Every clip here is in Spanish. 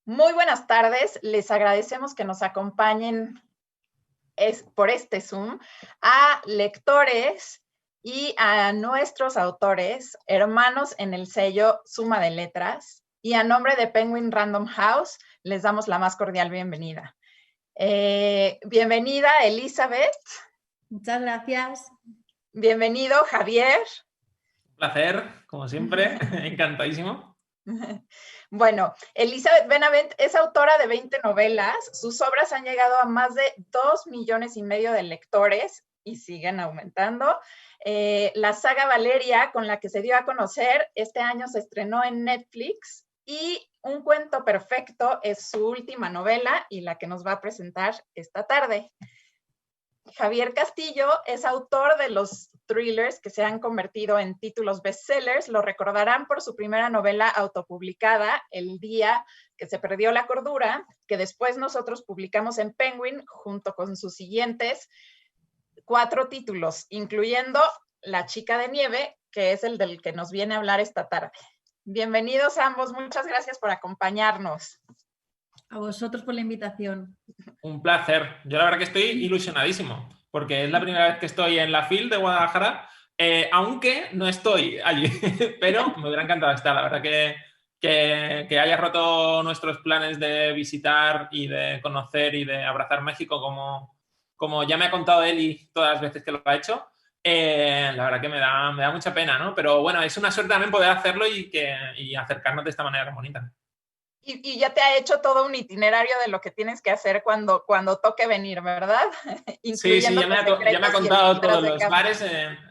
Muy buenas tardes, les agradecemos que nos acompañen por este Zoom a lectores y a nuestros autores, hermanos en el sello Suma de Letras, y a nombre de Penguin Random House les damos la más cordial bienvenida. Bienvenida Elizabeth. Muchas gracias. Bienvenido Javier. Un placer, como siempre, encantadísimo. Bueno, Elizabeth Benavent es autora de 20 novelas. Sus obras han llegado a más de 2,5 millones de lectores y siguen aumentando. La saga Valeria, con la que se dio a conocer, este año se estrenó en Netflix, y Un cuento perfecto es su última novela y la que nos va a presentar esta tarde. Javier Castillo es autor de los thrillers que se han convertido en títulos bestsellers. Lo recordarán por su primera novela autopublicada, El día que se perdió la cordura, que después nosotros publicamos en Penguin junto con sus siguientes 4 títulos, incluyendo La chica de nieve, que es el del que nos viene a hablar esta tarde. Bienvenidos ambos, muchas gracias por acompañarnos. A vosotros por la invitación. Un placer. Yo la verdad que estoy ilusionadísimo, porque es la primera vez que estoy en la FIL de Guadalajara, aunque no estoy allí, pero me hubiera encantado estar. La verdad que haya roto nuestros planes de visitar y de conocer y de abrazar México, como ya me ha contado Eli todas las veces que lo ha hecho. La verdad que me da mucha pena, ¿no? Pero bueno, es una suerte también poder hacerlo y acercarnos de esta manera tan bonita. Y ya te ha hecho todo un itinerario de lo que tienes que hacer cuando toque venir, ¿verdad? Sí, ya me ha contado todos los bares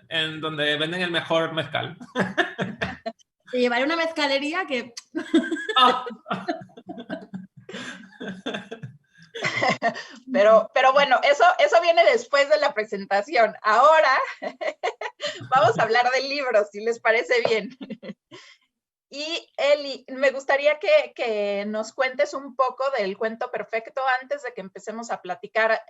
en donde venden el mejor mezcal. Te llevaré una mezcalería que... Oh. Pero bueno, eso viene después de la presentación. Ahora vamos a hablar del libro, si les parece bien. Y Eli, me gustaría que nos cuentes un poco del cuento perfecto antes de que empecemos a platicar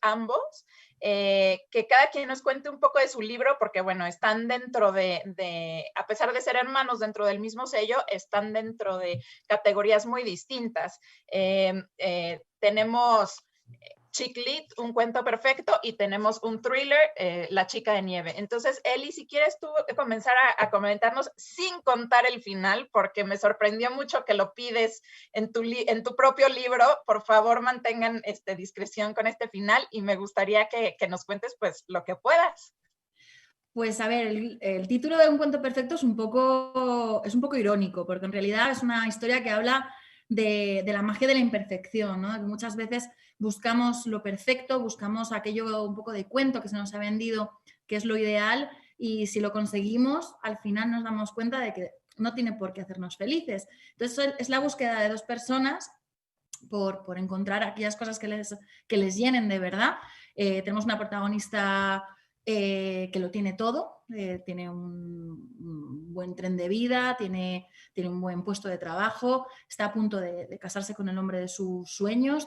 ambos, que cada quien nos cuente un poco de su libro, porque bueno, están dentro a pesar de ser hermanos dentro del mismo sello, están dentro de categorías muy distintas. Tenemos Chick Lit, Un cuento perfecto, y tenemos un thriller, La chica de nieve. Entonces, Eli, si quieres tú comenzar a comentarnos sin contar el final, porque me sorprendió mucho que lo pides en tu propio libro. Por favor, mantengan discreción con este final, y me gustaría que nos cuentes pues lo que puedas. Pues a ver, el título de Un cuento perfecto es un poco irónico, porque en realidad es una historia que habla de la magia de la imperfección, ¿no? Que muchas veces buscamos lo perfecto, buscamos aquello un poco de cuento que se nos ha vendido, que es lo ideal, y si lo conseguimos, al final nos damos cuenta de que no tiene por qué hacernos felices. Entonces es la búsqueda de 2 personas por encontrar aquellas cosas que les llenen de verdad. Tenemos una protagonista que lo tiene todo, tiene un buen tren de vida, tiene un buen puesto de trabajo, está a punto de casarse con el hombre de sus sueños,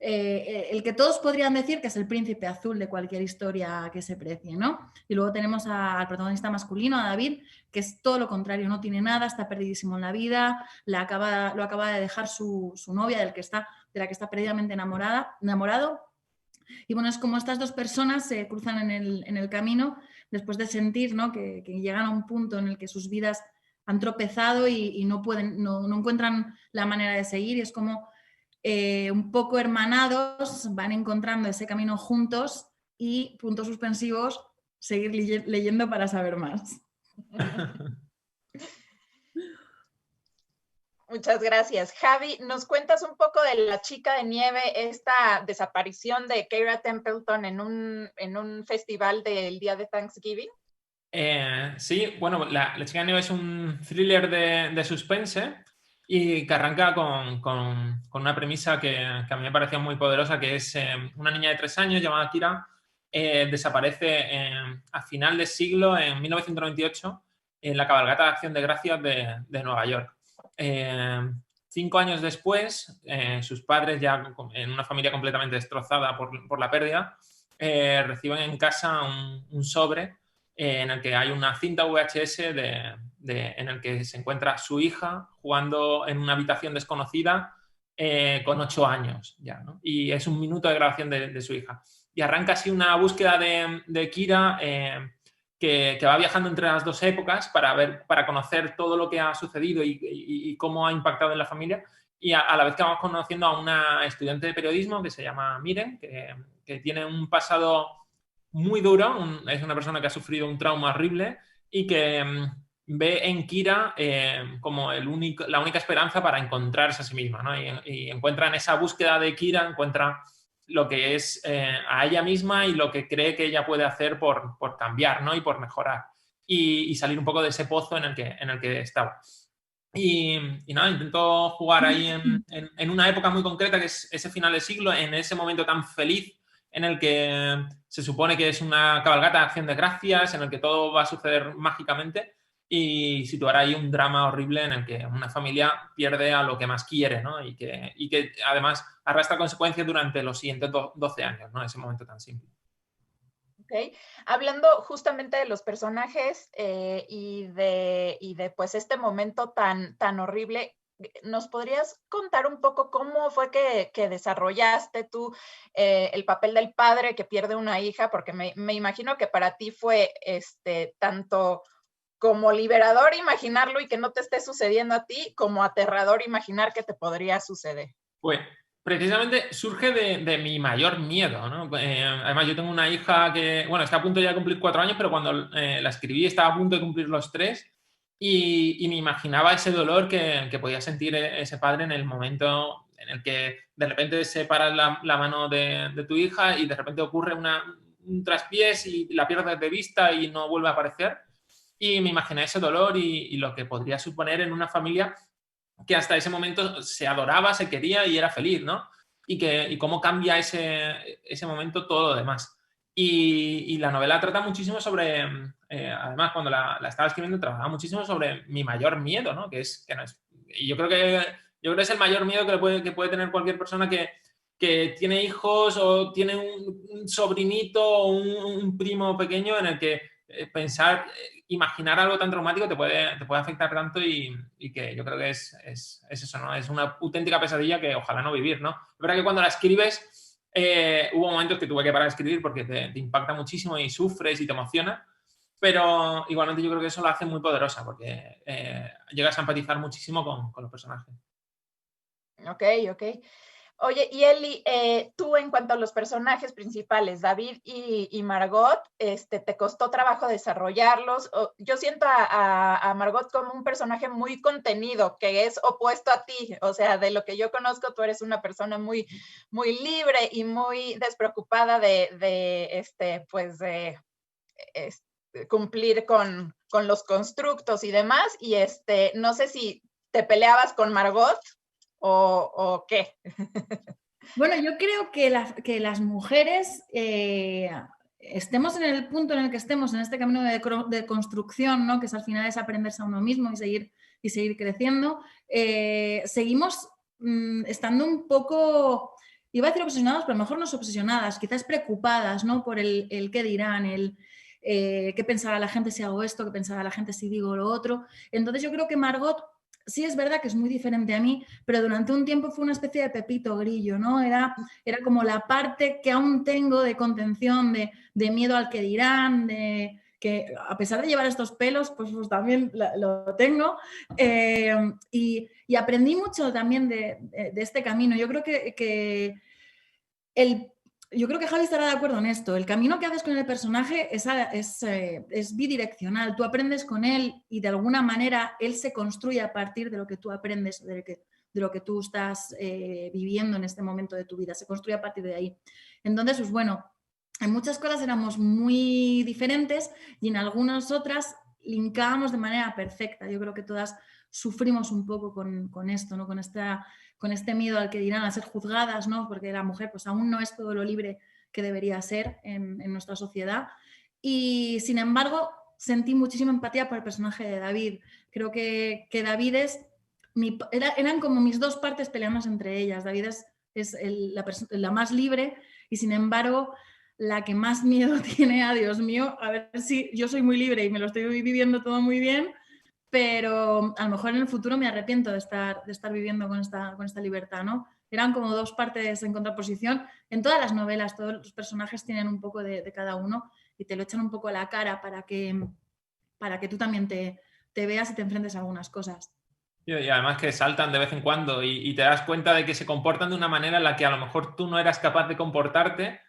el que todos podrían decir que es el príncipe azul de cualquier historia que se precie, ¿no? Y luego tenemos al protagonista masculino, a David, que es todo lo contrario, no tiene nada, está perdidísimo en la vida, lo acaba de dejar su novia, de la que está perdidamente enamorado. Y bueno, es como estas 2 personas se cruzan en el camino después de sentir, ¿no? que llegan a un punto en el que sus vidas han tropezado y no encuentran la manera de seguir, y es como un poco hermanados van encontrando ese camino juntos, y puntos suspensivos, seguir leyendo para saber más. Muchas gracias. Javi, ¿nos cuentas un poco de La chica de nieve, esta desaparición de Keira Templeton en un festival del día de Thanksgiving? Sí, bueno, La chica de nieve es un thriller de suspense y que arranca con una premisa que a mí me pareció muy poderosa, que es una niña de 3 años llamada Kira, desaparece a final de siglo, en 1998, en la cabalgata de Acción de Gracias de Nueva York. 5 años después, sus padres, ya en una familia completamente destrozada por la pérdida, reciben en casa un sobre en el que hay una cinta VHS en el que se encuentra su hija jugando en una habitación desconocida con 8 años ya, ¿no? Y es un minuto de grabación de su hija. Y arranca así una búsqueda de Kira que va viajando entre las dos épocas para conocer todo lo que ha sucedido y cómo ha impactado en la familia. Y a la vez que vamos conociendo a una estudiante de periodismo que se llama Miren, que tiene un pasado muy duro, es una persona que ha sufrido un trauma horrible y que ve en Kira como la única esperanza para encontrarse a sí misma, ¿no? Y encuentra en esa búsqueda de Kira, encuentra lo que es a ella misma y lo que cree que ella puede hacer por cambiar, ¿no? Y por mejorar y salir un poco de ese pozo en el que estaba. Y nada, intento jugar ahí en una época muy concreta, que es ese final de siglo, en ese momento tan feliz en el que se supone que es una cabalgata de acción de gracias, en el que todo va a suceder mágicamente, y situar ahí un drama horrible en el que una familia pierde a lo que más quiere, ¿no? Y que además arrastra consecuencias durante los siguientes 12 años, ¿no? Ese momento tan simple. Okay. Hablando justamente de los personajes y de pues este momento tan horrible, ¿nos podrías contar un poco cómo fue que desarrollaste tú el papel del padre que pierde una hija? Porque me imagino que para ti fue tanto como liberador imaginarlo y que no te esté sucediendo a ti, como aterrador imaginar que te podría suceder. Pues precisamente surge de mi mayor miedo, ¿no? Además, yo tengo una hija que, bueno, está a punto ya de cumplir 4 años, pero cuando la escribí estaba a punto de cumplir los 3 y me imaginaba ese dolor que podía sentir ese padre en el momento en el que de repente separas la mano de tu hija y de repente ocurre un traspiés y la pierdes de vista y no vuelve a aparecer. Y me imaginé ese dolor y lo que podría suponer en una familia que hasta ese momento se adoraba, se quería y era feliz, ¿no? Y cómo cambia ese momento todo lo demás. Y la novela trata muchísimo sobre, además cuando la estaba escribiendo, trabajaba muchísimo sobre mi mayor miedo, ¿no? Que no es, y yo creo que es el mayor miedo que puede tener cualquier persona que tiene hijos o tiene un sobrinito o un primo pequeño en el que imaginar algo tan traumático te puede afectar tanto y que yo creo que es eso, ¿no? Es una auténtica pesadilla que ojalá no vivir, ¿no? Es verdad que cuando la escribes hubo momentos que tuve que parar de escribir porque te impacta muchísimo y sufres y te emociona, pero igualmente yo creo que eso la hace muy poderosa porque llegas a empatizar muchísimo con los personajes. Ok. Oye, y Eli, tú en cuanto a los personajes principales, David y Margot, ¿te costó trabajo desarrollarlos? Yo siento a Margot como un personaje muy contenido, que es opuesto a ti. O sea, de lo que yo conozco, tú eres una persona muy, muy libre y muy despreocupada de cumplir con los constructos y demás. Y no sé si te peleabas con Margot o qué. Bueno, yo creo que las mujeres, estemos en el punto en el que estemos, en este camino de construcción, ¿no? Que es, al final es aprenderse a uno mismo y seguir creciendo, seguimos estando un poco, iba a decir obsesionados, pero a lo mejor no obsesionadas, quizás preocupadas, ¿no? Por el qué dirán, qué pensará la gente si hago esto, qué pensará la gente si digo lo otro. Entonces yo creo que Margot sí es verdad que es muy diferente a mí, pero durante un tiempo fue una especie de Pepito Grillo, ¿no? Era como la parte que aún tengo de contención, de miedo al que dirán, de que a pesar de llevar estos pelos, pues también lo tengo. Y aprendí mucho también de este camino. Yo creo que Javi estará de acuerdo en esto. El camino que haces con el personaje es bidireccional. Tú aprendes con él y de alguna manera él se construye a partir de lo que tú aprendes, de lo que tú estás viviendo en este momento de tu vida. Se construye a partir de ahí. Entonces, pues bueno, en muchas cosas éramos muy diferentes y en algunas otras linkábamos de manera perfecta. Yo creo que todas sufrimos un poco con esto, ¿no? Con este miedo al que dirán, a ser juzgadas, ¿no? Porque la mujer pues aún no es todo lo libre que debería ser en nuestra sociedad. Y sin embargo, sentí muchísima empatía por el personaje de David. Creo que David eran como mis dos partes peleándose entre ellas. David es la más libre y sin embargo la que más miedo tiene a Dios mío, a ver si yo soy muy libre y me lo estoy viviendo todo muy bien, pero a lo mejor en el futuro me arrepiento de estar viviendo con esta libertad, ¿no? Eran como dos partes en contraposición. En todas las novelas, todos los personajes tienen un poco de cada uno y te lo echan un poco a la cara para que tú también te veas y te enfrentes a algunas cosas. Y además que saltan de vez en cuando y te das cuenta de que se comportan de una manera en la que a lo mejor tú no eras capaz de comportarte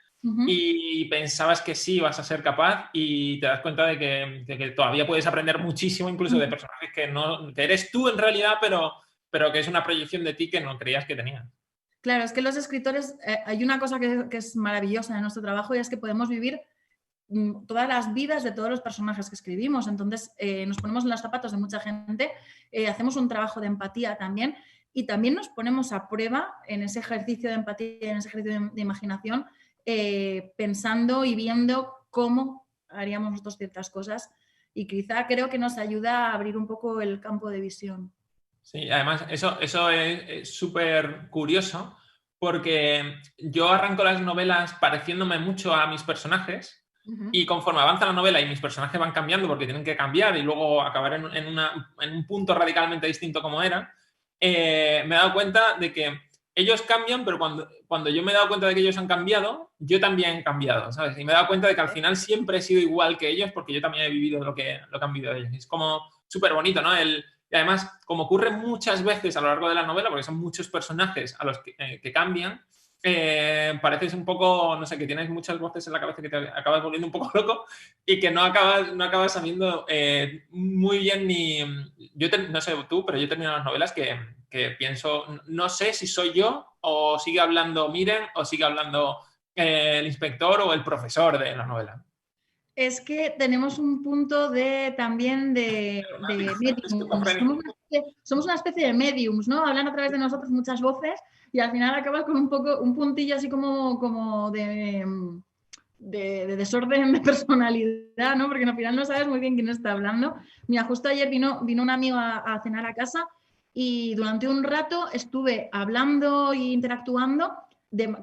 y pensabas que sí ibas a ser capaz y te das cuenta de que todavía puedes aprender muchísimo incluso de personajes que eres tú en realidad, pero que es una proyección de ti que no creías que tenías. Claro, es que los escritores, hay una cosa que es maravillosa en nuestro trabajo y es que podemos vivir todas las vidas de todos los personajes que escribimos. Entonces, nos ponemos en los zapatos de mucha gente, hacemos un trabajo de empatía también y también nos ponemos a prueba en ese ejercicio de empatía, en ese ejercicio de imaginación, pensando y viendo cómo haríamos nosotros ciertas cosas y quizá creo que nos ayuda a abrir un poco el campo de visión. Sí, además eso es súper curioso porque yo arranco las novelas pareciéndome mucho a mis personajes y conforme avanza la novela y mis personajes van cambiando porque tienen que cambiar y luego acabar en un punto radicalmente distinto como era, me he dado cuenta de que ellos cambian, pero cuando yo me he dado cuenta de que ellos han cambiado, yo también he cambiado, ¿sabes? Y me he dado cuenta de que al final siempre he sido igual que ellos porque yo también he vivido lo que han vivido ellos. Es como súper bonito, ¿no? Y además, como ocurre muchas veces a lo largo de la novela, porque son muchos personajes a los que cambian, pareces un poco, no sé, que tienes muchas voces en la cabeza que te acabas volviendo un poco loco y que no acabas sabiendo muy bien ni... no sé tú, pero yo he terminado las novelas que pienso, no sé si soy yo o sigue hablando Miren o sigue hablando el inspector o el profesor de la novela. Es que tenemos un punto también de mediums. Somos una especie de mediums, ¿no? Hablan a través de nosotros muchas voces y al final acabas con un puntillo así como de desorden de personalidad, ¿no? Porque al final no sabes muy bien quién está hablando. Mira, justo ayer vino un amigo a cenar a casa y durante un rato estuve hablando e interactuando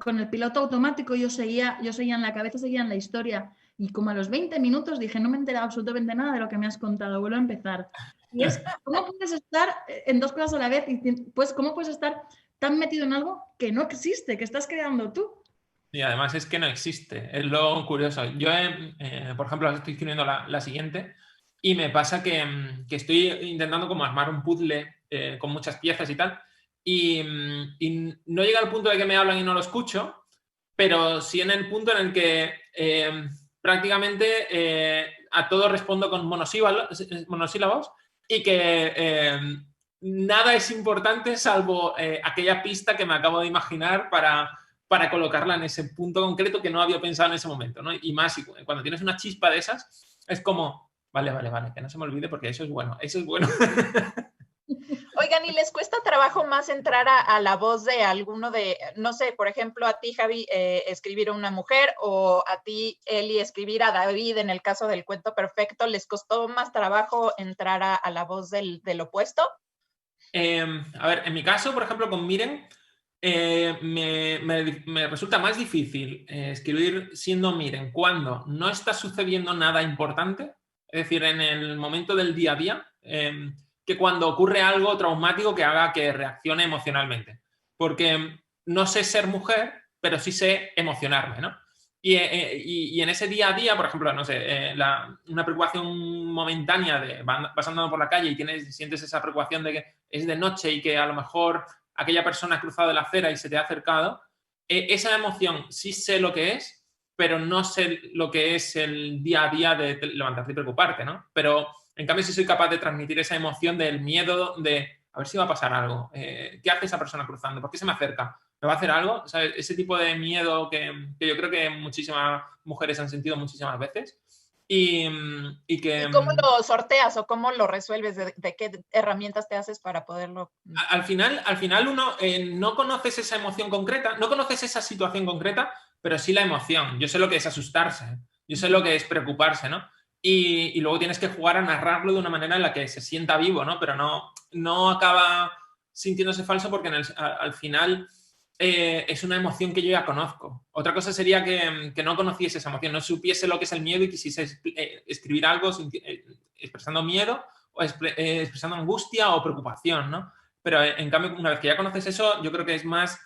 con el piloto automático. Yo seguía en la cabeza, seguía en la historia. Y como a los 20 minutos dije, no me he enterado absolutamente nada de lo que me has contado, vuelvo a empezar. Y es, ¿cómo puedes estar en dos cosas a la vez? Pues, ¿cómo puedes estar tan metido en algo que no existe, que estás creando tú? Y además es que no existe, es lo curioso. Yo, por ejemplo, estoy escribiendo la siguiente y me pasa que estoy intentando como armar un puzzle con muchas piezas y tal, y no llega al punto de que me hablan y no lo escucho, pero sí en el punto en el que prácticamente a todo respondo con monosílabos y que nada es importante salvo aquella pista que me acabo de imaginar para colocarla en ese punto concreto que no había pensado en ese momento, ¿no? Y más, cuando tienes una chispa de esas, es como, vale, que no se me olvide porque eso es bueno. Oigan, ¿y les cuesta trabajo más entrar a la voz de alguno de, no sé, por ejemplo, a ti, Javi, escribir a una mujer o a ti, Eli, escribir a David en el caso del cuento perfecto? ¿Les costó más trabajo entrar a la voz del opuesto? A ver, en mi caso, por ejemplo, con Miren, me resulta más difícil escribir siendo Miren cuando no está sucediendo nada importante, es decir, en el momento del día a día, que cuando ocurre algo traumático que haga que reaccione emocionalmente. Porque no sé ser mujer, pero sí sé emocionarme, ¿no? Y en ese día a día, por ejemplo, no sé, una preocupación momentánea de vas andando por la calle y sientes esa preocupación de que es de noche y que a lo mejor aquella persona ha cruzado la acera y se te ha acercado, esa emoción sí sé lo que es, pero no sé lo que es el día a día de levantarte y preocuparte, ¿no? Pero en cambio sí soy capaz de transmitir esa emoción del miedo de a ver si va a pasar algo. ¿Qué hace esa persona cruzando? ¿Por qué se me acerca? ¿Me va a hacer algo? O sea, ese tipo de miedo que yo creo que muchísimas mujeres han sentido muchísimas veces. ¿Y cómo lo sorteas o cómo lo resuelves? ¿De qué herramientas te haces para poderlo? Al final uno no conoces esa emoción concreta, no conoces esa situación concreta, pero sí la emoción. Yo sé lo que es asustarse, yo sé lo que es preocuparse, ¿no? Y luego tienes que jugar a narrarlo de una manera en la que se sienta vivo, ¿no? Pero no acaba sintiéndose falso porque al final es una emoción que yo ya conozco. Otra cosa sería que no conociese esa emoción, no supiese lo que es el miedo y quisiese escribir algo expresando miedo expresando angustia o preocupación, ¿no? Pero en cambio, una vez que ya conoces eso, yo creo que es más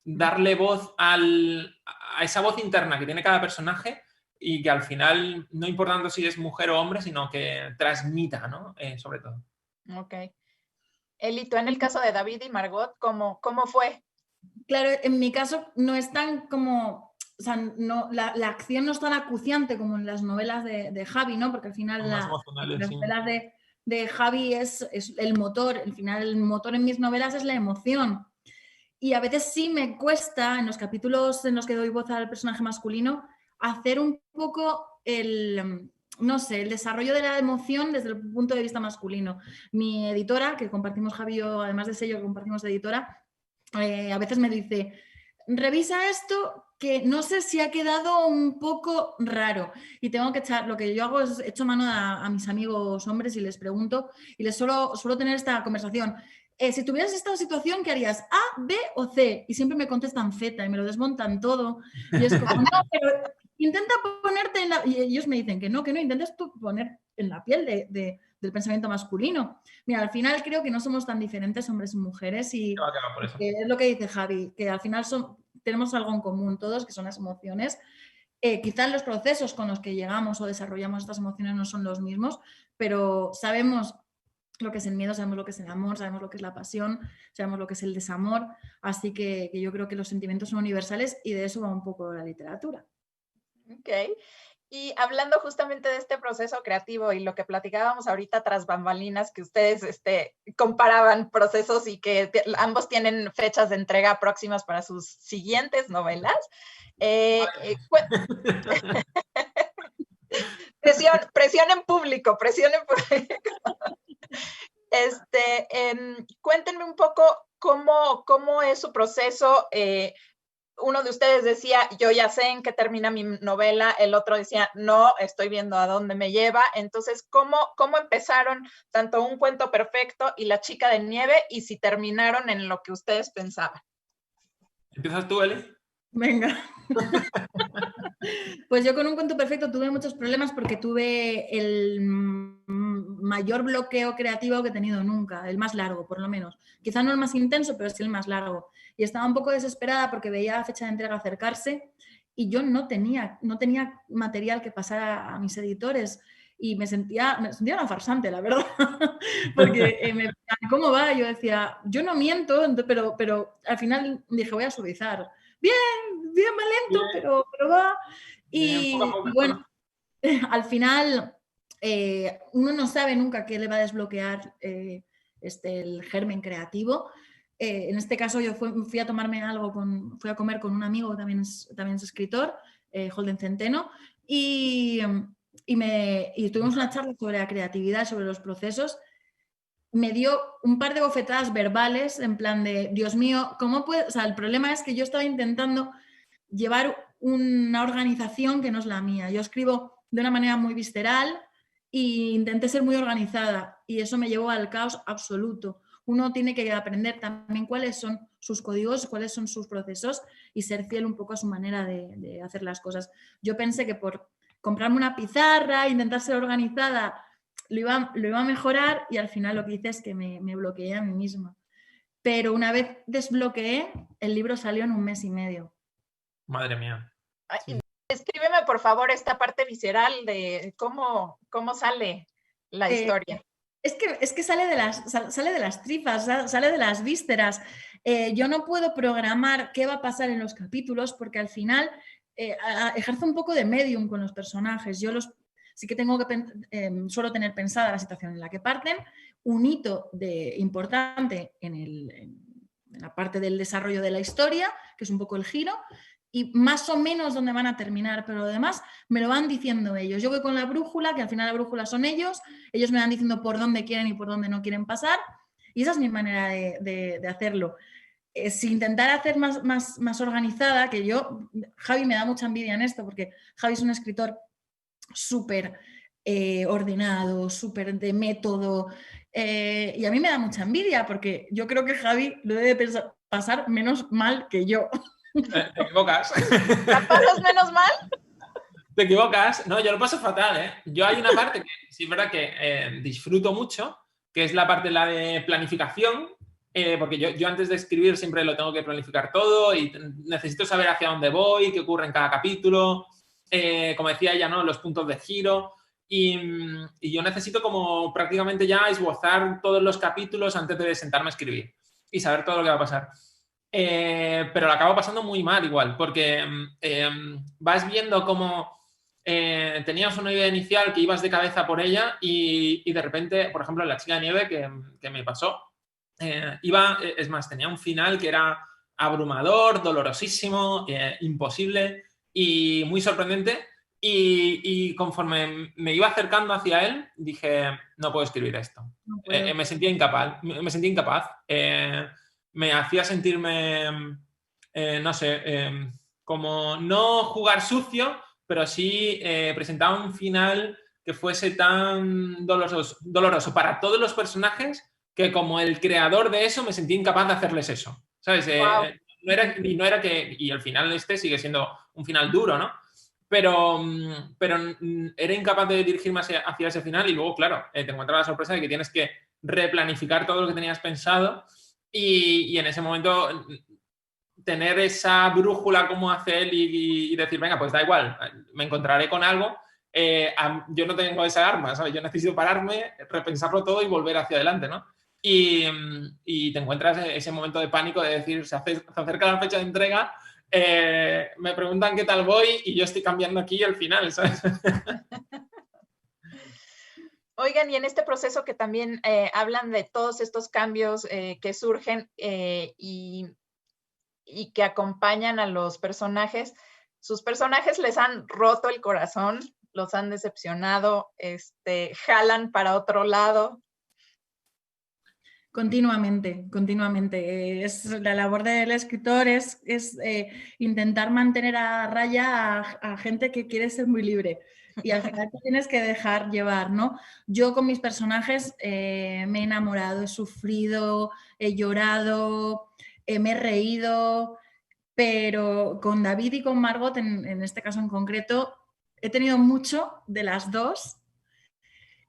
darle voz a esa voz interna que tiene cada personaje y que al final, no importando si es mujer o hombre, sino que transmita, ¿no? Sobre todo. Ok. Eli, tú en el caso de David y Margot, ¿cómo fue? Claro, en mi caso no es tan como... O sea, no, la acción no es tan acuciante como en las novelas de Javi, ¿no? Porque al final las novelas de Javi es el motor. Al final el motor en mis novelas es la emoción. Y a veces sí me cuesta, en los capítulos en los que doy voz al personaje masculino, hacer un poco el desarrollo de la emoción desde el punto de vista masculino. Mi editora, que compartimos Javi y yo, además de sello que compartimos editora, a veces me dice, revisa esto que no sé si ha quedado un poco raro y tengo que echar, lo que yo hago es echo mano a mis amigos hombres y les pregunto y les suelo tener esta conversación. Si tuvieras esta situación, ¿qué harías? ¿A, B o C? Y siempre me contestan Z y me lo desmontan todo. Y es como, no, pero intenta ponerte en la... Y ellos me dicen que no, intentes tú poner en la piel del pensamiento masculino. Mira, al final creo que no somos tan diferentes hombres y mujeres y es lo que dice Javi, que al final tenemos algo en común todos, que son las emociones. Quizás los procesos con los que llegamos o desarrollamos estas emociones no son los mismos, pero sabemos lo que es el miedo, sabemos lo que es el amor, sabemos lo que es la pasión, sabemos lo que es el desamor, así que yo creo que los sentimientos son universales y de eso va un poco la literatura. Ok. Y hablando justamente de este proceso creativo y lo que platicábamos ahorita tras bambalinas, que ustedes comparaban procesos y que ambos tienen fechas de entrega próximas para sus siguientes novelas. Presión en público. Cuéntenme un poco cómo es su proceso. Uno de ustedes decía, yo ya sé en qué termina mi novela, el otro decía, no, estoy viendo a dónde me lleva. Entonces, ¿cómo empezaron tanto Un Cuento Perfecto y La Chica de Nieve y si terminaron en lo que ustedes pensaban? ¿Empiezas tú, Eli? Venga. Pues yo con Un Cuento Perfecto tuve muchos problemas porque tuve el mayor bloqueo creativo que he tenido nunca, el más largo, por lo menos. Quizá no el más intenso, pero sí el más largo. Y estaba un poco desesperada porque veía la fecha de entrega acercarse y yo no tenía material que pasara a mis editores y me sentía una farsante, la verdad, porque ¿cómo va? Yo decía, yo no miento, pero al final dije, voy a suavizar. Bien, va lento, pero va. Y bueno, al final uno no sabe nunca qué le va a desbloquear el germen creativo. En este caso yo fui a tomarme algo, fui a comer con un amigo que también es escritor, Holden Centeno, y tuvimos una charla sobre la creatividad, sobre los procesos. Me dio un par de bofetadas verbales en plan de, Dios mío, ¿cómo puede? O sea, el problema es que yo estaba intentando llevar una organización que no es la mía. Yo escribo de una manera muy visceral e intenté ser muy organizada y eso me llevó al caos absoluto. Uno tiene que aprender también cuáles son sus códigos, cuáles son sus procesos y ser fiel un poco a su manera de hacer las cosas. Yo pensé que por comprarme una pizarra, intentar ser organizada, lo iba a mejorar y al final lo que hice es que me bloqueé a mí misma. Pero una vez desbloqueé, el libro salió en 1 mes y medio. Madre mía. Sí. Escríbeme, por favor, esta parte visceral de cómo sale la historia. Es que sale de las tripas, sale de las vísceras. Yo no puedo programar qué va a pasar en los capítulos porque al final ejerzo un poco de medium con los personajes. Yo sí que suelo tener pensada la situación en la que parten, un hito importante en la parte del desarrollo de la historia, que es un poco el giro, y más o menos dónde van a terminar, pero lo demás me lo van diciendo ellos. Yo voy con la brújula, que al final la brújula son ellos me van diciendo por dónde quieren y por dónde no quieren pasar, y esa es mi manera de hacerlo. Si intentara hacer más organizada, que Javi me da mucha envidia en esto, porque Javi es un escritor súper ordenado, súper de método, y a mí me da mucha envidia, porque yo creo que Javi lo debe pasar menos mal que yo. Te equivocas. ¿La pasas menos mal? te equivocas. No, yo lo paso fatal, ¿eh? Yo hay una parte que sí es verdad que disfruto mucho, que es la parte la de planificación, porque yo antes de escribir siempre lo tengo que planificar todo y necesito saber hacia dónde voy, qué ocurre en cada capítulo, como decía ella, ¿no? Los puntos de giro. Y yo necesito como prácticamente ya esbozar todos los capítulos antes de sentarme a escribir y saber todo lo que va a pasar. Pero lo acabo pasando muy mal igual, porque vas viendo cómo tenías una idea inicial que ibas de cabeza por ella y de repente, por ejemplo, La chica de nieve que me pasó, es más, tenía un final que era abrumador, dolorosísimo, imposible y muy sorprendente. Y conforme me iba acercando hacia él, dije, no puedo escribir esto. No puedo. Me sentía incapaz. Me sentía incapaz. Me hacía sentirme, no sé, como no jugar sucio, pero sí presentaba un final que fuese tan doloroso para todos los personajes que como el creador de eso me sentía incapaz de hacerles eso. ¿Sabes? Wow. No era que... Y el final este sigue siendo un final duro, ¿no? Pero era incapaz de dirigirme hacia ese final y luego, claro, te encuentras la sorpresa de que tienes que replanificar todo lo que tenías pensado y en ese momento tener esa brújula como hace él y decir, venga, pues da igual, me encontraré con algo. Yo no tengo esa arma, ¿sabes? Yo necesito pararme, repensarlo todo y volver hacia adelante, ¿no? Y te encuentras ese momento de pánico de decir, se acerca la fecha de entrega, me preguntan qué tal voy y yo estoy cambiando aquí el final, ¿sabes? Oigan, y en este proceso que también hablan de todos estos cambios que surgen y que acompañan a los personajes, sus personajes les han roto el corazón, los han decepcionado, jalan para otro lado. Continuamente, continuamente. Es la labor del escritor es intentar mantener a raya a gente que quiere ser muy libre y al final te tienes que dejar llevar, ¿no? Yo con mis personajes me he enamorado, he sufrido, he llorado, me he reído, pero con David y con Margot, en este caso en concreto, he tenido mucho de las dos.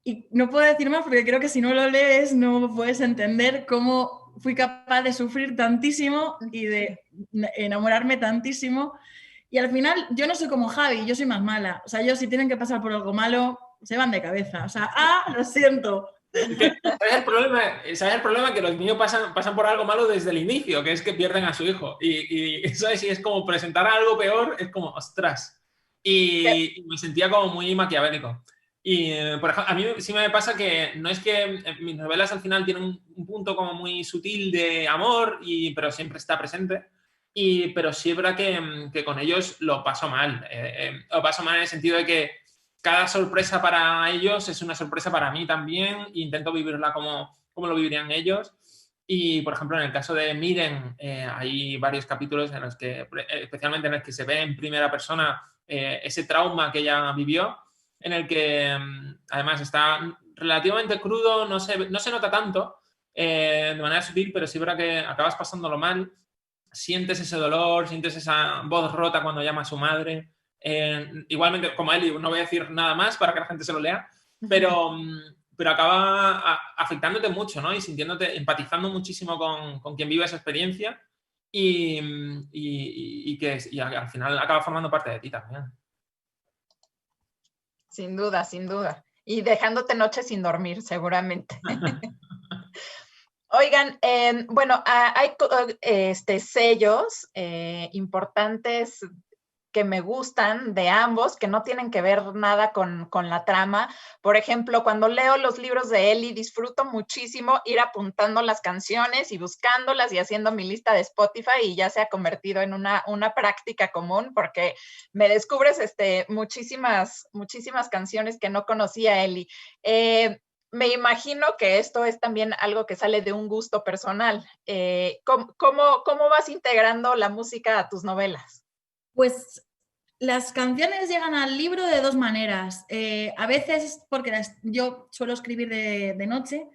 Y no puedo decir más porque creo que si no lo lees no puedes entender cómo fui capaz de sufrir tantísimo y de enamorarme tantísimo. Y al final yo no soy como Javi, yo soy más mala. O sea, yo si tienen que pasar por algo malo, se van de cabeza. O sea, lo siento. ¿Sabes el problema? Que los niños pasan por algo malo desde el inicio, que es que pierden a su hijo. Y ¿sabes? Si es como presentar algo peor, es como, ostras. Y me sentía como muy maquiavélico. Y, por ejemplo, a mí sí me pasa que no es que mis novelas al final tienen un punto como muy sutil de amor, pero siempre está presente. Pero sí es verdad que con ellos lo paso mal. Lo paso mal en el sentido de que cada sorpresa para ellos es una sorpresa para mí también. E intento vivirla como lo vivirían ellos. Y, por ejemplo, en el caso de Miren, hay varios capítulos en los que, especialmente en el que se ve en primera persona ese trauma que ella vivió, en el que además está relativamente crudo, no se nota tanto de manera sutil, pero sí es verdad que acabas pasándolo mal, sientes ese dolor, sientes esa voz rota cuando llama a su madre. Igualmente, como Eli, no voy a decir nada más para que la gente se lo lea, pero acaba afectándote mucho, ¿no? Y sintiéndote, empatizando muchísimo con quien vive esa experiencia y al final acaba formando parte de ti también. Sin duda, sin duda. Y dejándote noches sin dormir, seguramente. Oigan, bueno, hay sellos importantes que me gustan de ambos, que no tienen que ver nada con la trama. Por ejemplo, cuando leo los libros de Eli, disfruto muchísimo ir apuntando las canciones y buscándolas y haciendo mi lista de Spotify, y ya se ha convertido en una práctica común porque me descubres muchísimas canciones que no conocía Eli. Me imagino que esto es también algo que sale de un gusto personal. ¿Cómo vas integrando la música a tus novelas? Pues las canciones llegan al libro de dos maneras. A veces porque yo suelo escribir de noche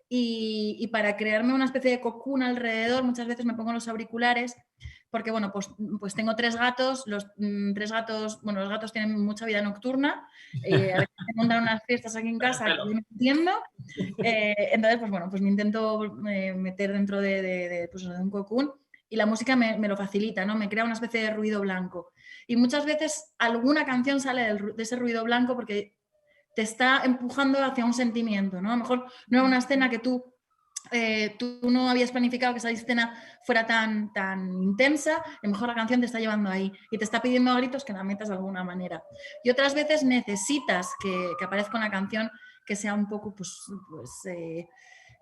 y para crearme una especie de cocoon alrededor, muchas veces me pongo los auriculares, porque bueno, pues tengo 3 gatos, los 3 gatos, bueno, los gatos tienen mucha vida nocturna, a veces me montan unas fiestas aquí en casa que yo no entiendo, entonces pues bueno, pues me intento meter dentro pues, de un cocoon y la música me lo facilita, ¿no? Me crea una especie de ruido blanco. Y muchas veces alguna canción sale de ese ruido blanco porque te está empujando hacia un sentimiento, ¿no? A lo mejor no era una escena que tú no habías planificado que esa escena fuera tan intensa, a lo mejor la canción te está llevando ahí y te está pidiendo a gritos que la metas de alguna manera. Y otras veces necesitas que aparezca una canción que sea un poco,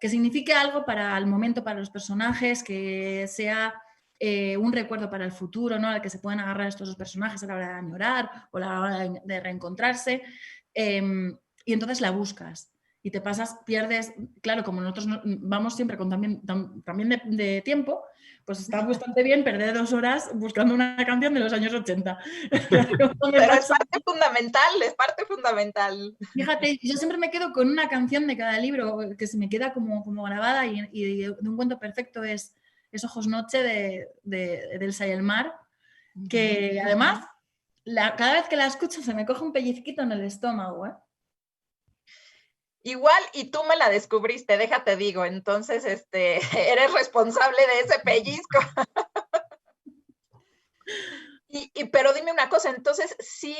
que signifique algo para el momento, para los personajes, que sea un recuerdo para el futuro, ¿no? Al que se puedan agarrar estos dos personajes a la hora de añorar o a la hora de reencontrarse. Y entonces la buscas. Y te pasas, pierdes, claro, como nosotros vamos siempre con también de tiempo, pues está bastante bien perder 2 horas buscando una canción de los años 80. Pero es parte fundamental, es parte fundamental. Fíjate, yo siempre me quedo con una canción de cada libro que se me queda como grabada y de un cuento perfecto es Ojos Noche de Elsa y el mar, que además cada vez que la escucho se me coge un pellizquito en el estómago, ¿eh? Igual, y tú me la descubriste, déjate digo, entonces eres responsable de ese pellizco. Pero dime una cosa, entonces, ¿sí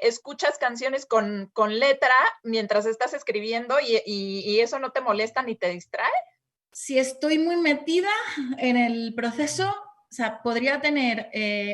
escuchas canciones con letra mientras estás escribiendo y eso no te molesta ni te distrae? Si estoy muy metida en el proceso, o sea, podría tener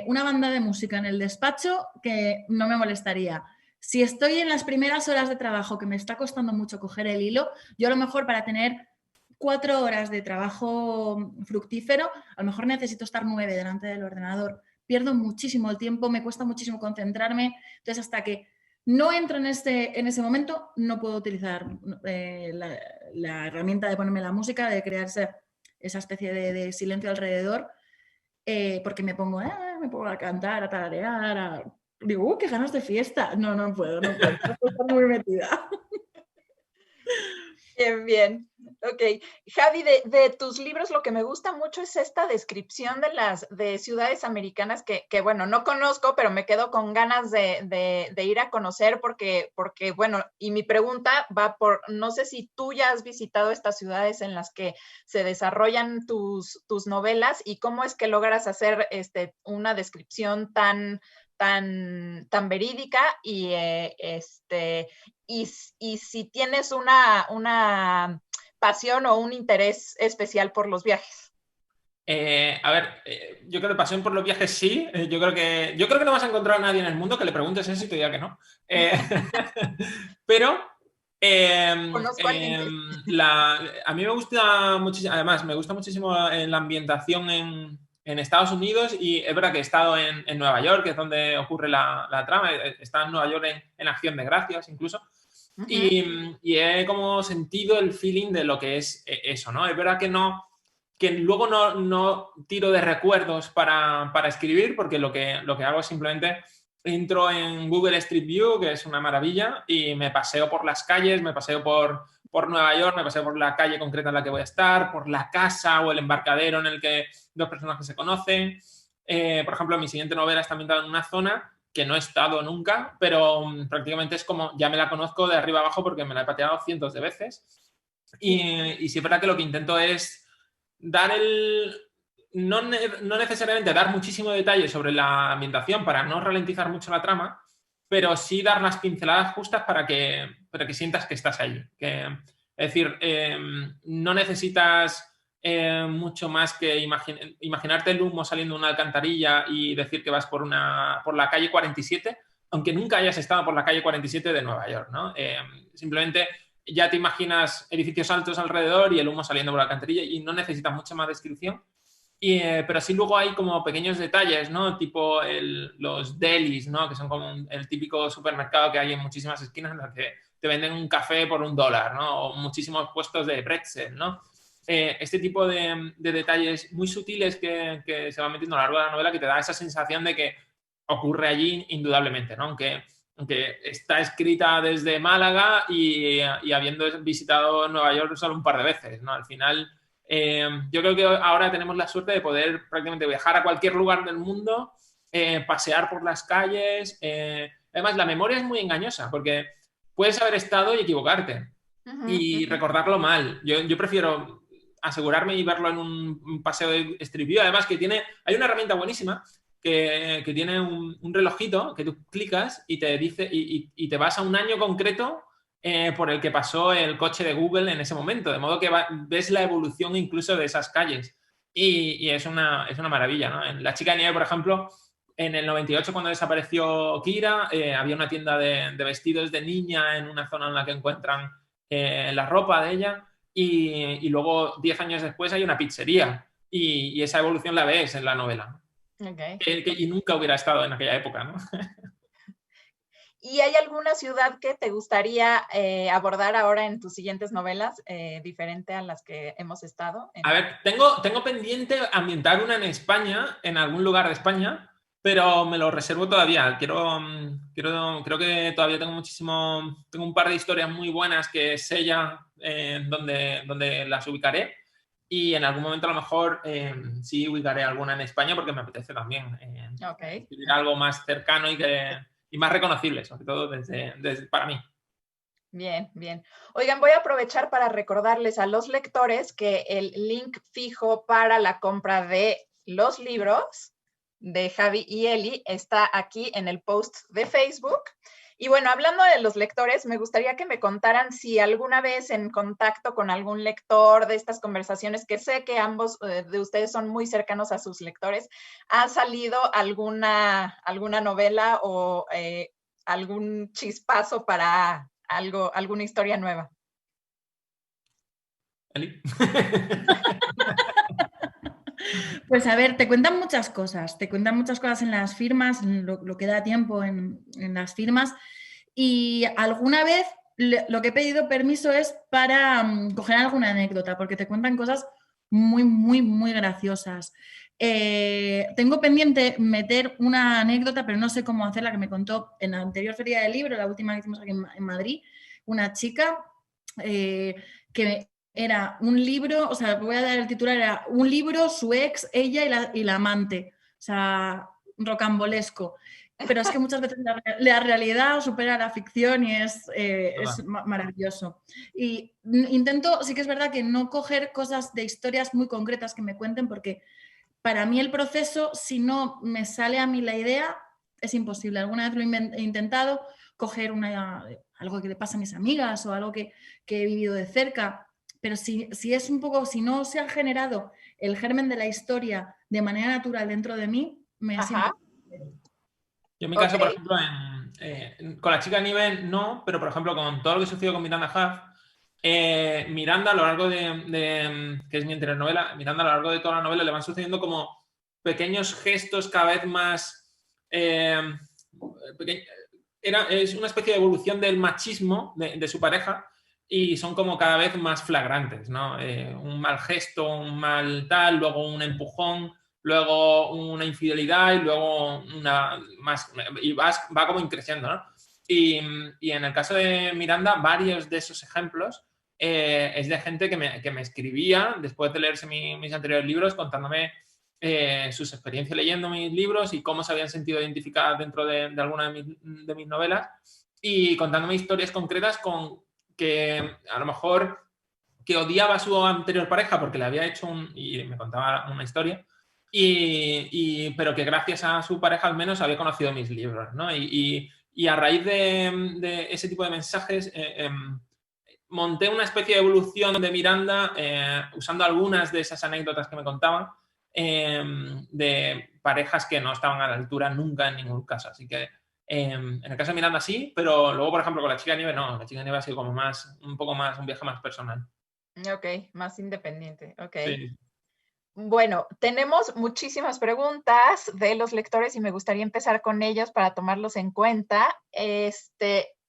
una banda de música en el despacho que no me molestaría. Si estoy en las primeras horas de trabajo, que me está costando mucho coger el hilo, yo a lo mejor para tener 4 horas de trabajo fructífero, a lo mejor necesito estar 9 delante del ordenador. Pierdo muchísimo el tiempo, me cuesta muchísimo concentrarme. Entonces, hasta que no entro en ese momento, no puedo utilizar la herramienta de ponerme la música, de crearse esa especie de silencio alrededor, porque me pongo a cantar, a tararear, digo, qué ganas de fiesta. No puedo, estoy muy metida. Bien, bien. Ok. Javi, de tus libros lo que me gusta mucho es esta descripción de ciudades americanas que, bueno, no conozco, pero me quedo con ganas de ir a conocer porque, bueno, y mi pregunta va por, no sé si tú ya has visitado estas ciudades en las que se desarrollan tus novelas y cómo es que logras hacer una descripción tan verídica y si tienes una pasión o un interés especial por los viajes. A ver, yo creo que pasión por los viajes sí. Yo creo que no vas a encontrar a nadie en el mundo que le preguntes eso y te diga que no. Pero Conozco a alguien a mí me gusta muchísimo, además me gusta muchísimo la ambientación en Estados Unidos y es verdad que he estado en Nueva York, que es donde ocurre la trama. He estado en Nueva York en Acción de Gracias incluso. Uh-huh. Y he como sentido el feeling de lo que es eso, ¿no? Es verdad que luego no tiro de recuerdos para escribir, porque lo que hago es simplemente entro en Google Street View, que es una maravilla, y me paseo por las calles, me paseo por Nueva York, me paseo por la calle concreta en la que voy a estar, por la casa o el embarcadero en el que 2 personajes se conocen. Por ejemplo, mi siguiente novela está ambientada en una zona que no he estado nunca, pero prácticamente es como ya me la conozco de arriba abajo porque me la he pateado cientos de veces. Y sí es verdad que lo que intento es dar no necesariamente dar muchísimo detalle sobre la ambientación para no ralentizar mucho la trama, pero sí dar las pinceladas justas para que sientas que estás allí. Es decir, no necesitas mucho más que imaginarte el humo saliendo de una alcantarilla y decir que vas por la calle 47, aunque nunca hayas estado por la calle 47 de Nueva York, ¿no? Simplemente ya te imaginas edificios altos alrededor y el humo saliendo por la alcantarilla y no necesitas mucha más descripción. Pero sí luego hay como pequeños detalles, ¿no? Tipo los delis, ¿no? Que son como el típico supermercado que hay en muchísimas esquinas en las que te venden un café por $1, ¿no? O muchísimos puestos de pretzel, ¿no? Este tipo de detalles muy sutiles que se van metiendo a lo largo de la novela que te da esa sensación de que ocurre allí indudablemente, ¿no? Aunque está escrita desde Málaga y habiendo visitado Nueva York solo un par de veces, ¿no? Al final Yo creo que ahora tenemos la suerte de poder prácticamente viajar a cualquier lugar del mundo, pasear por las calles. Además, la memoria es muy engañosa porque puedes haber estado y equivocarte y recordarlo mal. Yo prefiero asegurarme y verlo en un paseo de Street View. Además, hay una herramienta buenísima que tiene un relojito que tú clicas y te dice y te vas a un año concreto por el que pasó el coche de Google en ese momento, de modo que ves la evolución incluso de esas calles y es una maravilla, ¿no? En La Chica de Nieve, por ejemplo, en el 98 cuando desapareció Kira, había una tienda de vestidos de niña en una zona en la que encuentran la ropa de ella y luego 10 años después hay una pizzería y esa evolución la ves en la novela. Okay. Y nunca hubiera estado en aquella época, ¿no? ¿Y hay alguna ciudad que te gustaría abordar ahora en tus siguientes novelas, diferente a las que hemos estado? A ver, tengo pendiente ambientar una en España, en algún lugar de España, pero me lo reservo todavía. Creo que todavía tengo un par de historias muy buenas que sé ya donde las ubicaré y en algún momento a lo mejor sí ubicaré alguna en España porque me apetece también escribir algo más cercano y más reconocible, sobre todo para mí. Bien, bien. Oigan, voy a aprovechar para recordarles a los lectores que el link fijo para la compra de los libros de Javi y Eli está aquí en el post de Facebook. Y bueno, hablando de los lectores, me gustaría que me contaran si alguna vez en contacto con algún lector de estas conversaciones, que sé que ambos de ustedes son muy cercanos a sus lectores, ha salido alguna novela o algún chispazo para alguna historia nueva. ¿Eli? Pues a ver, te cuentan muchas cosas. Te cuentan muchas cosas en las firmas, lo que da tiempo en las firmas. Y alguna vez lo que he pedido permiso es para coger alguna anécdota, porque te cuentan cosas muy, muy, muy graciosas. Tengo pendiente meter una anécdota, pero no sé cómo hacerla, que me contó en la anterior feria del libro, la última que hicimos aquí en Madrid, una chica que era un libro, o sea, voy a dar el titular, era un libro, su ex, ella y la amante. O sea, rocambolesco. Pero es que muchas veces la realidad supera la ficción y es maravilloso. Y intento, sí que es verdad que no coger cosas de historias muy concretas que me cuenten, porque para mí el proceso, si no me sale a mí la idea, es imposible. Alguna vez lo he intentado, coger algo que le pasa a mis amigas o algo que he vivido de cerca, pero si es un poco, si no se ha generado el germen de la historia de manera natural dentro de mí, me siento... Yo en mi caso, por ejemplo, con La Chica de Nieve no, pero por ejemplo con todo lo que sucedió con Miranda Huff, Miranda a lo largo que es mi telenovela, Miranda a lo largo de toda la novela le van sucediendo como pequeños gestos cada vez más... es una especie de evolución del machismo de su pareja y son como cada vez más flagrantes, ¿no? Un mal gesto, un mal tal, luego un empujón, luego una infidelidad y luego una más... Y va como increciendo, ¿no? Y en el caso de Miranda, varios de esos ejemplos es de gente que me escribía después de leerse mis anteriores libros contándome sus experiencias leyendo mis libros y cómo se habían sentido identificadas dentro de alguna de mis novelas y contándome historias concretas que a lo mejor que odiaba a su anterior pareja porque le había hecho y me contaba una historia, pero que gracias a su pareja al menos había conocido mis libros, ¿no? Y a raíz de ese tipo de mensajes monté una especie de evolución de Miranda usando algunas de esas anécdotas que me contaban de parejas que no estaban a la altura nunca en ningún caso. Así que en el caso de Miranda sí, pero luego, por ejemplo, con La Chica de Nieve no. La Chica de Nieve ha sido como un poco más, un viaje más personal. Ok, más independiente. Ok. Sí. Bueno, tenemos muchísimas preguntas de los lectores y me gustaría empezar con ellos para tomarlos en cuenta.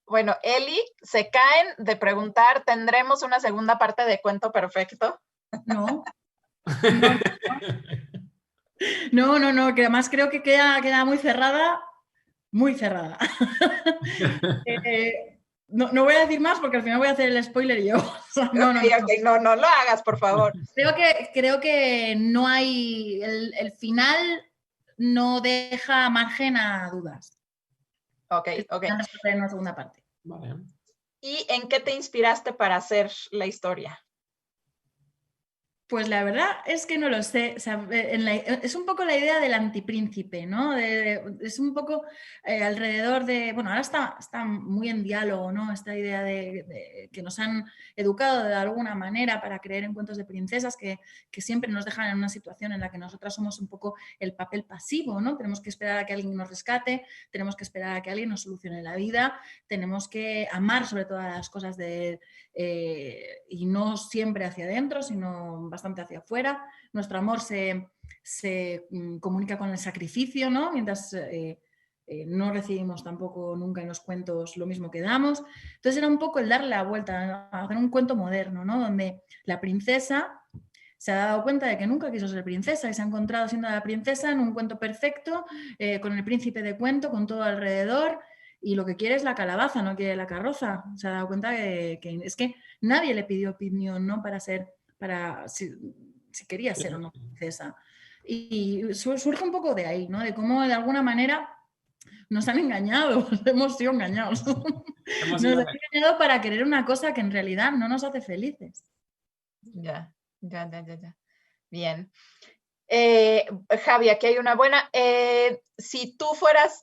Bueno, Eli, se caen de preguntar, ¿tendremos una segunda parte de Cuento Perfecto? No. No, que además creo que queda muy cerrada. Muy cerrada. no voy a decir más porque al final voy a hacer el spoiler yo. O sea, no lo hagas, por favor. Creo que no hay... El final no deja margen a dudas. Ok. En una segunda parte. Vale. ¿Y en qué te inspiraste para hacer la historia? Pues la verdad es que no lo sé. O sea, es un poco la idea del antipríncipe, ¿no? Es un poco alrededor de... Bueno, ahora está muy en diálogo, ¿no? Esta idea de que nos han educado de alguna manera para creer en cuentos de princesas que siempre nos dejan en una situación en la que nosotras somos un poco el papel pasivo, ¿no? Tenemos que esperar a que alguien nos rescate, tenemos que esperar a que alguien nos solucione la vida, tenemos que amar sobre todas las cosas y no siempre hacia adentro, sino bastante hacia afuera. Nuestro amor se comunica con el sacrificio, ¿no? Mientras no recibimos tampoco nunca en los cuentos lo mismo que damos. Entonces era un poco el darle la vuelta, a hacer un cuento moderno, ¿no? Donde la princesa se ha dado cuenta de que nunca quiso ser princesa y se ha encontrado siendo la princesa en un cuento perfecto, con el príncipe de cuento, con todo alrededor, y lo que quiere es la calabaza, no quiere la carroza. Se ha dado cuenta que es que nadie le pidió opinión, ¿no? Si quería ser o no princesa. Y surge un poco de ahí, ¿no? De cómo de alguna manera nos han engañado, hemos sido engañados. Nos han engañado para querer una cosa que en realidad no nos hace felices. Ya. Bien. Javi, aquí hay una buena. Si tú fueras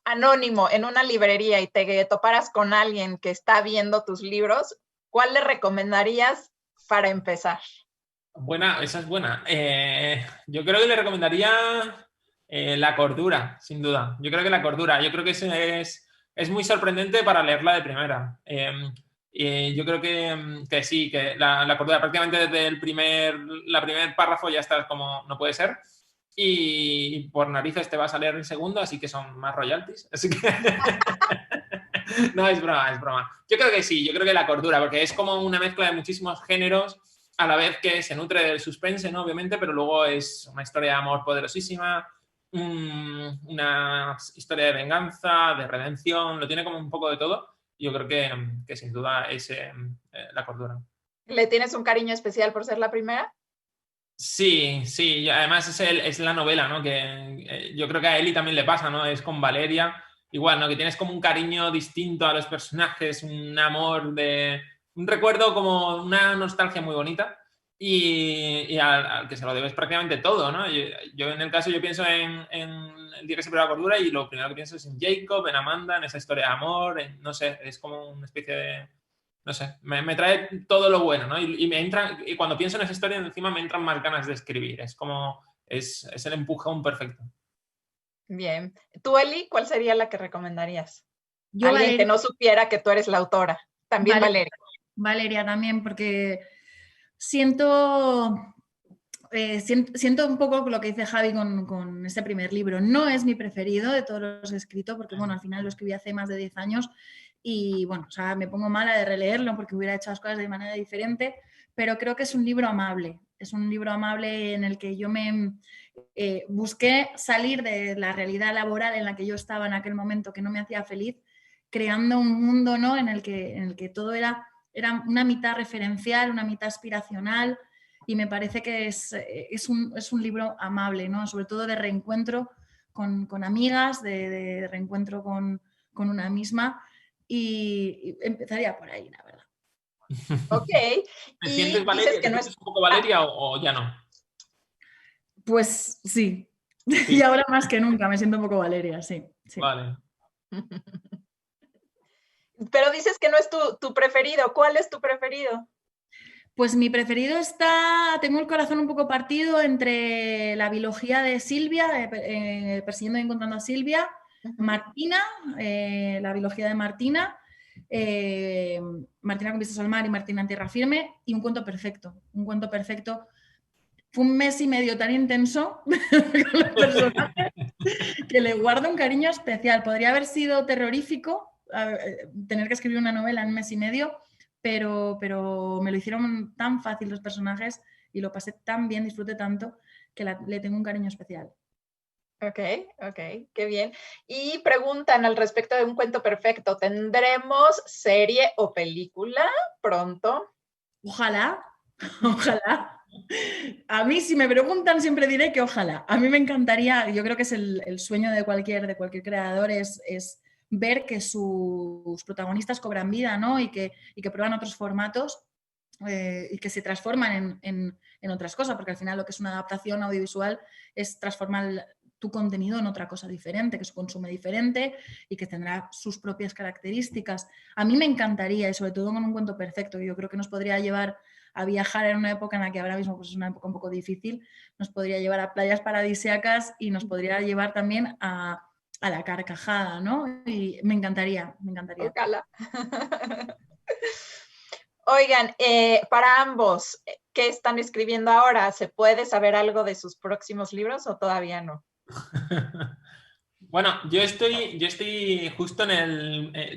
anónimo en una librería y te toparas con alguien que está viendo tus libros, ¿cuál le recomendarías para empezar? Buena, esa es buena. Yo creo que le recomendaría La cordura, sin duda. Yo creo que La cordura. Yo creo que es muy sorprendente para leerla de primera. Yo creo que sí, que la cordura prácticamente desde el primer párrafo ya estás como, no puede ser. Y por narices te vas a leer el segundo, así que son más royalties. Así que... No, es broma. Yo creo que sí, yo creo que La cordura, porque es como una mezcla de muchísimos géneros, a la vez que se nutre del suspense, ¿no? Obviamente, pero luego es una historia de amor poderosísima, una historia de venganza, de redención, lo tiene como un poco de todo. Yo creo que sin duda es La cordura. ¿Le tienes un cariño especial por ser la primera? Sí, y además es la novela, ¿no? Que yo creo que a Eli también le pasa, ¿no? Es con Valeria, igual, ¿no? Que tienes como un cariño distinto a los personajes, un amor un recuerdo, como una nostalgia muy bonita y al que se lo debes prácticamente todo, ¿no? Yo en el caso, yo pienso en El día que se perdió la cordura y lo primero que pienso es en Jacob, en Amanda, en esa historia de amor, no sé, es como una especie de... No sé, me trae todo lo bueno, ¿no? Y cuando pienso en esa historia, encima me entran más ganas de escribir. Es como, es el empujón perfecto. Bien. ¿Tú, Eli, cuál sería la que recomendarías? Yo, alguien Valeria, que no supiera que tú eres la autora. También Valeria. Valeria también, porque siento un poco lo que dice Javi con este primer libro. No es mi preferido de todos los que he escrito, porque bueno, al final lo escribí hace más de 10 años y bueno, o sea, me pongo mala de releerlo porque hubiera hecho las cosas de manera diferente, pero creo que es un libro amable. Es un libro amable en el que yo me busqué salir de la realidad laboral en la que yo estaba en aquel momento, que no me hacía feliz, creando un mundo, ¿no? en el que todo era una mitad referencial, una mitad aspiracional, y me parece que es un libro amable, ¿no? Sobre todo de reencuentro con amigas, de reencuentro con una misma, y empezaría por ahí, la verdad. Ok. ¿Te sientes, Valeria? ¿Te sientes un poco Valeria o ya no? Pues sí. Y ahora más que nunca me siento un poco Valeria, sí. Vale. Pero dices que no es tu preferido. ¿Cuál es tu preferido? Pues mi preferido tengo el corazón un poco partido entre la biología de Silvia, persiguiendo y encontrando a Silvia, Martina, la biología de Martina, Martina con vistas al mar y Martina en tierra firme, y Un cuento perfecto. Un cuento perfecto. Fue un mes y medio tan intenso con los personajes que le guardo un cariño especial. Podría haber sido terrorífico tener que escribir una novela en un mes y medio, pero me lo hicieron tan fácil los personajes y lo pasé tan bien, disfruté tanto, que le tengo un cariño especial. Ok, qué bien. Y preguntan al respecto de Un Cuento Perfecto, ¿tendremos serie o película pronto? Ojalá, ojalá. A mí, si me preguntan, siempre diré que ojalá. A mí me encantaría, yo creo que es el sueño de cualquier creador, es ver que sus protagonistas cobran vida, ¿no? Y que prueban otros formatos y que se transforman en otras cosas, porque al final lo que es una adaptación audiovisual es transformar tu contenido en otra cosa diferente, que se consume diferente y que tendrá sus propias características. A mí me encantaría, y sobre todo con Un Cuento Perfecto, yo creo que nos podría llevar a viajar en una época en la que ahora mismo pues, es una época un poco difícil, nos podría llevar a playas paradisíacas y nos podría llevar también a la carcajada, ¿no? Y me encantaría. Ojalá. Oigan, para ambos, ¿qué están escribiendo ahora? ¿Se puede saber algo de sus próximos libros o todavía no? Bueno, yo estoy justo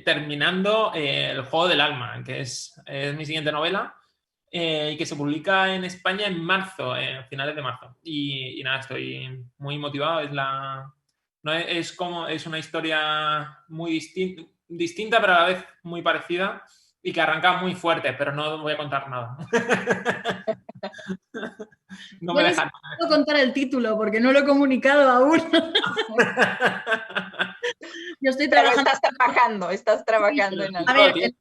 terminando El Juego del Alma, que es mi siguiente novela, y que se publica en España en marzo, finales de marzo. Y nada, estoy muy motivado. No es una historia muy distinta, pero a la vez muy parecida y que arranca muy fuerte, pero no voy a contar nada. No me dejan. No puedo contar el título porque no lo he comunicado aún. Yo estoy trabajando. Pero estás trabajando en algo. A ver,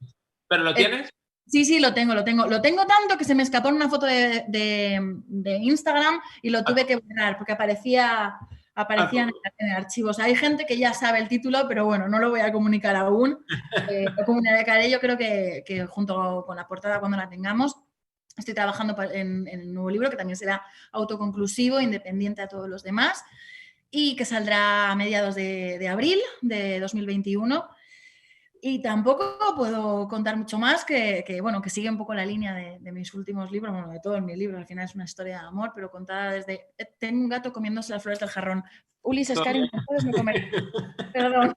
¿pero lo tienes? Sí, lo tengo. Lo tengo tanto que se me escapó en una foto de Instagram y lo tuve que borrar porque aparecía en archivos. Hay gente que ya sabe el título, pero bueno, no lo voy a comunicar aún. Lo comunicaré yo creo que junto con la portada cuando la tengamos. Estoy trabajando en el nuevo libro que también será autoconclusivo, independiente a todos los demás y que saldrá a mediados de abril de 2021. Y tampoco puedo contar mucho más que sigue un poco la línea de mis últimos libros, bueno, de todos mis libros, al final es una historia de amor, pero contada desde... Tengo un gato comiéndose las flores del jarrón. Ulises, cariño, no puedes no comer. Perdón.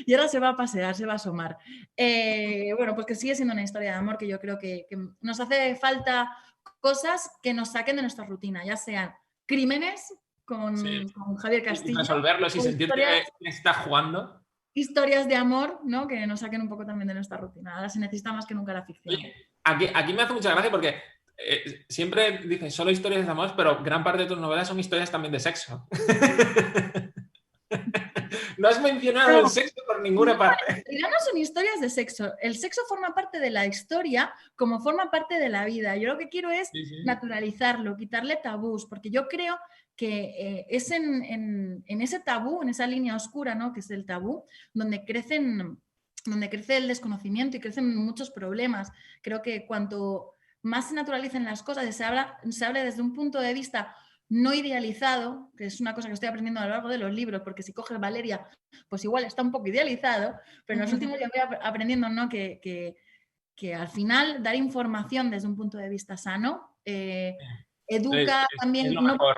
Y ahora se va a pasear, se va a asomar. Bueno, pues que sigue siendo una historia de amor que yo creo que nos hace falta cosas que nos saquen de nuestra rutina, ya sean crímenes con Javier Castillo. Y resolverlos y sentir que estás jugando. Historias de amor, ¿no? Que nos saquen un poco también de nuestra rutina. Ahora se necesita más que nunca la ficción. Oye, aquí me hace mucha gracia porque siempre dicen solo historias de amor, pero gran parte de tus novelas son historias también de sexo. No has mencionado el sexo por ninguna parte. No son historias de sexo. El sexo forma parte de la historia como forma parte de la vida. Yo lo que quiero es naturalizarlo, quitarle tabús, porque yo creo que es en ese tabú, en esa línea oscura, ¿no? Que es el tabú, donde crece el desconocimiento y crecen muchos problemas. Creo que cuanto más se naturalicen las cosas y se hable desde un punto de vista no idealizado, que es una cosa que estoy aprendiendo a lo largo de los libros, porque si coges Valeria, pues igual está un poco idealizado, pero en los últimos días voy aprendiendo, ¿no? que al final dar información desde un punto de vista sano educa también. Es lo mejor.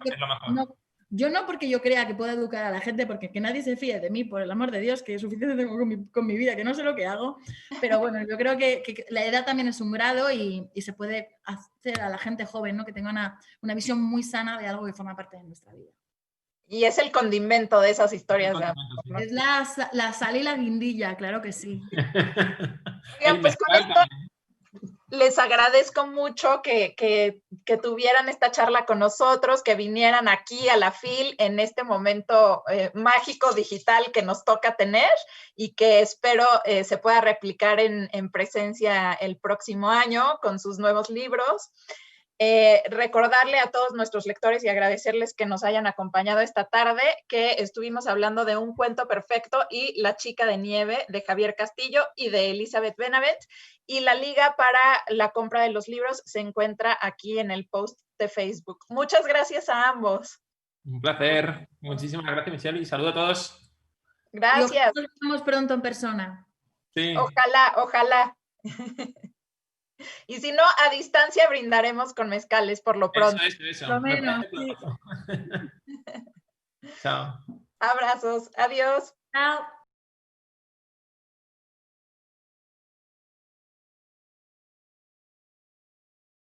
Yo no porque yo crea que puedo educar a la gente, porque que nadie se fíe de mí, por el amor de Dios, que suficiente tengo con mi vida, que no sé lo que hago, pero bueno, yo creo que la edad también es un grado y se puede hacer a la gente joven, ¿no? Que tenga una visión muy sana de algo que forma parte de nuestra vida. Y es el condimento de esas historias de amor, ¿no? Es la sal y la guindilla, claro que sí. Oigan, pues con esto les agradezco mucho que tuvieran esta charla con nosotros, que vinieran aquí a la FIL en este momento mágico digital que nos toca tener y que espero se pueda replicar en presencia el próximo año con sus nuevos libros. Recordarle a todos nuestros lectores y agradecerles que nos hayan acompañado esta tarde, que estuvimos hablando de Un Cuento Perfecto y La Chica de Nieve de Javier Castillo y de Elizabeth Benavent, y la liga para la compra de los libros se encuentra aquí en el post de Facebook. Muchas gracias a ambos. Un placer. Muchísimas gracias, Michelle, y saludo a todos. Gracias. Nos vemos pronto en persona. Sí. Ojalá. Y si no, a distancia brindaremos con mezcales por lo pronto. Eso. Lo menos, sí. Chao. Abrazos. Adiós. Chao.